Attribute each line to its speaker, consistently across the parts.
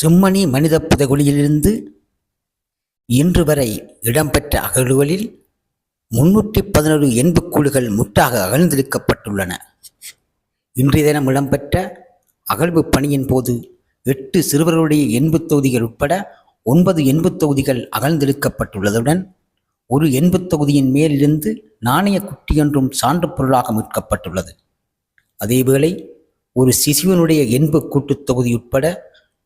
Speaker 1: செம்மணி மனித புதைகுழியிலிருந்து இன்று வரை இடம்பெற்ற அகழ்வுகளில் 311 எண்புக்கூடுகள் முற்றாக அகழ்ந்தெடுக்கப்பட்டுள்ளன. இன்றைய தினம் இடம்பெற்ற அகழ்வு பணியின் போது 8 சிறுவர்களுடைய எண்புத் தொகுதிகள் உட்பட 9 எண்புத் தொகுதிகள் அகழ்ந்தெடுக்கப்பட்டுள்ளதுடன் ஒரு எண்புத் தொகுதியின் மேலிருந்து நாணய குட்டியொன்றும் சான்று பொருளாக மீட்கப்பட்டுள்ளது. அதேவேளை ஒரு சிசுவனுடைய எண்பு கூட்டுத் தொகுதி உட்பட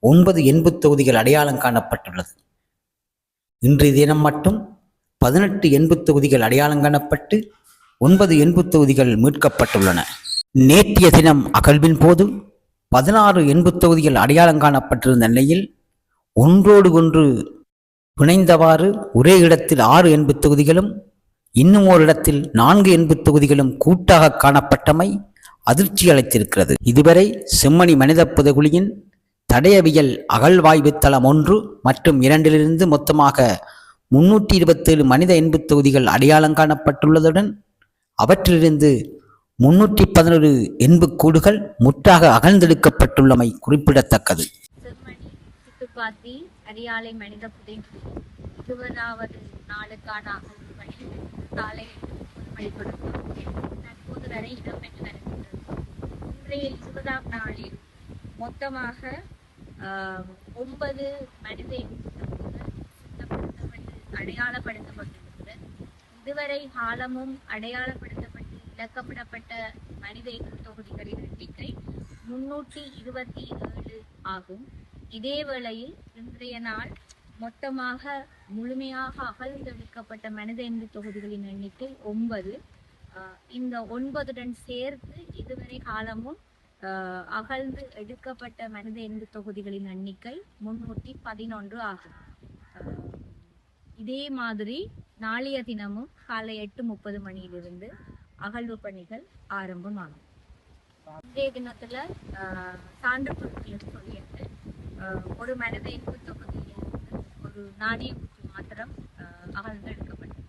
Speaker 1: 9 எண்புத் தொகுதிகள் அடையாளம் காணப்பட்டுள்ளது. இன்றைய தினம் மட்டும் 18 எண்புத் தொகுதிகள் அடையாளம் காணப்பட்டு 9 எண்புத் தொகுதிகள் மீட்கப்பட்டுள்ளன. நேற்றைய தினம் அகழ்வின் போது 16 எண்புத் தொகுதிகள் அடையாளம் காணப்பட்டிருந்த நிலையில் ஒன்றோடு ஒன்று பிணைந்தவாறு ஒரே இடத்தில் 6 எண்புத் தொகுதிகளும் இன்னும் ஒரு இடத்தில் 4 எண்புத் தொகுதிகளும் கூட்டாக காணப்பட்டமை அதிர்ச்சி அளித்திருக்கிறது. இதுவரை செம்மணி மனித புதைகுழியின் தடயவியல் அகழ்வாய்வு தளம் 1 மற்றும் 2 மொத்தமாக 327 மனித எண்புத் தொகுதிகள் அடையாளம் காணப்பட்டுள்ளதுடன் அவற்றிலிருந்து 311 எண்புக்கூடுகள் முற்றாக அகழ்ந்தெடுக்கப்பட்டுள்ளமை குறிப்பிடத்தக்கது.
Speaker 2: செம்மணி சுட்டுப்பாத்தி அடியாலை மனித புதைகுழி 20வது நாளுக்கான அகழ்வு பணி காலை 9 மணி தொடக்கம் தற்போது வரை இடம்பெற்று வருகின்றது. இன்றைய 20ஆம் நாளில் மொத்தமாக 9 மனித எண்புக்கூடுகள் சுத்தப்படுத்தப்பட்டு அடையாளப்படுத்தப்பட்டுள்ளது. இதுவரை காலமும் அடையாளப்படுத்தப்பட்டு இலக்கப்படப்பட்ட மனித எண்புத் தொகுதிகளின் எண்ணிக்கை 327 ஆகும். இதே வேளையில் இன்றைய நாள் மொத்தமாக முழுமையாக அகழ்ந்தெடுக்கப்பட்ட மனித எண்புத் தொகுதிகளின் எண்ணிக்கை 9. இந்த 9உடன் சேர்த்து இதுவரை காலமும் அகழ்ந்து எடுக்கப்பட்ட மனித எண்புத் தொகுதிகளின் எண்ணிக்கை 311 ஆகும். இதே மாதிரி நாளைய தினமும் காலை 8:30 மணியிலிருந்து அகழ்வு பணிகள் ஆரம்பமாகும். இன்றைய தினத்துல சான்று பொருட்கள் சொல்லிட்டு ஒரு மனித எண்புத் தொகுதியிலிருந்து ஒரு நாணய குட்டி மாத்திரம் அகழ்ந்து எடுக்கப்பட்டது.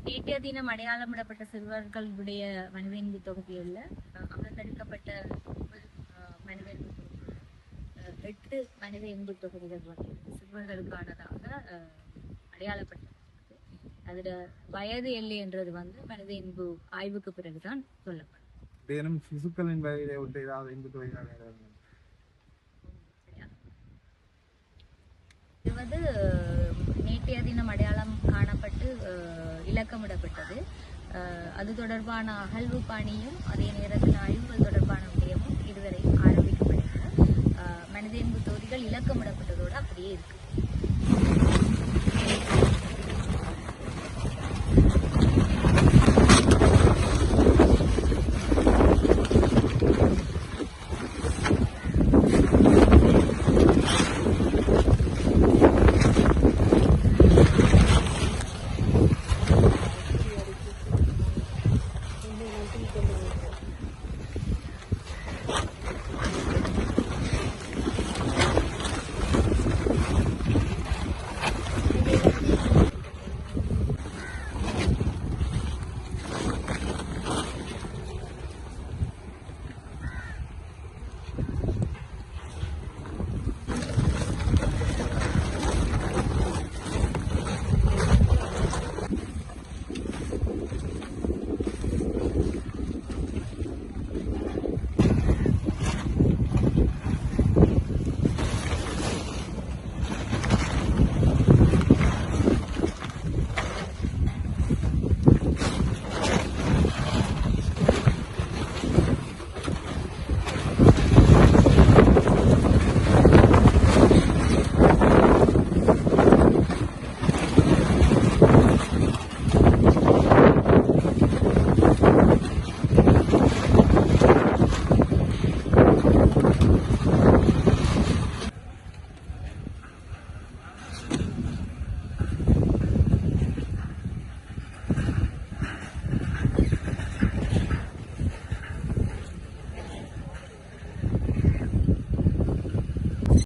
Speaker 2: நேற்றைய தினம் அடையாளமிடப்பட்ட சிறுவர்களுடைய மனித எண்புத் தொகுதியில் அகழ்ந்தெடுக்கப்பட்ட மனித எண்புத் தொகுதிகள் 8 மனித எண்புத் தொகுதிகள் வந்து சிறுவர்களுக்கானதாக அடையாளப்பட்டது. அதுல வயது எல்லை என்றது வந்து மனித எண்பு ஆய்வுக்கு பிறகுதான் சொல்லப்படும். இது வந்து நேற்றைய தினம் அடையாளம் காணப்பட்டு இலக்கமிடப்பட்டது. அது தொடர்பான அகழ்வு பணியும் அதே நேரத்தில் ஆய்வுகள் தொடர்பான விடயமும் இதுவரை ஆரம்பிக்கப்பட்டன. மனித எண்பு தொகுதிகள் இலக்கமிடப்பட்டதோடு அப்படியே இருக்கு.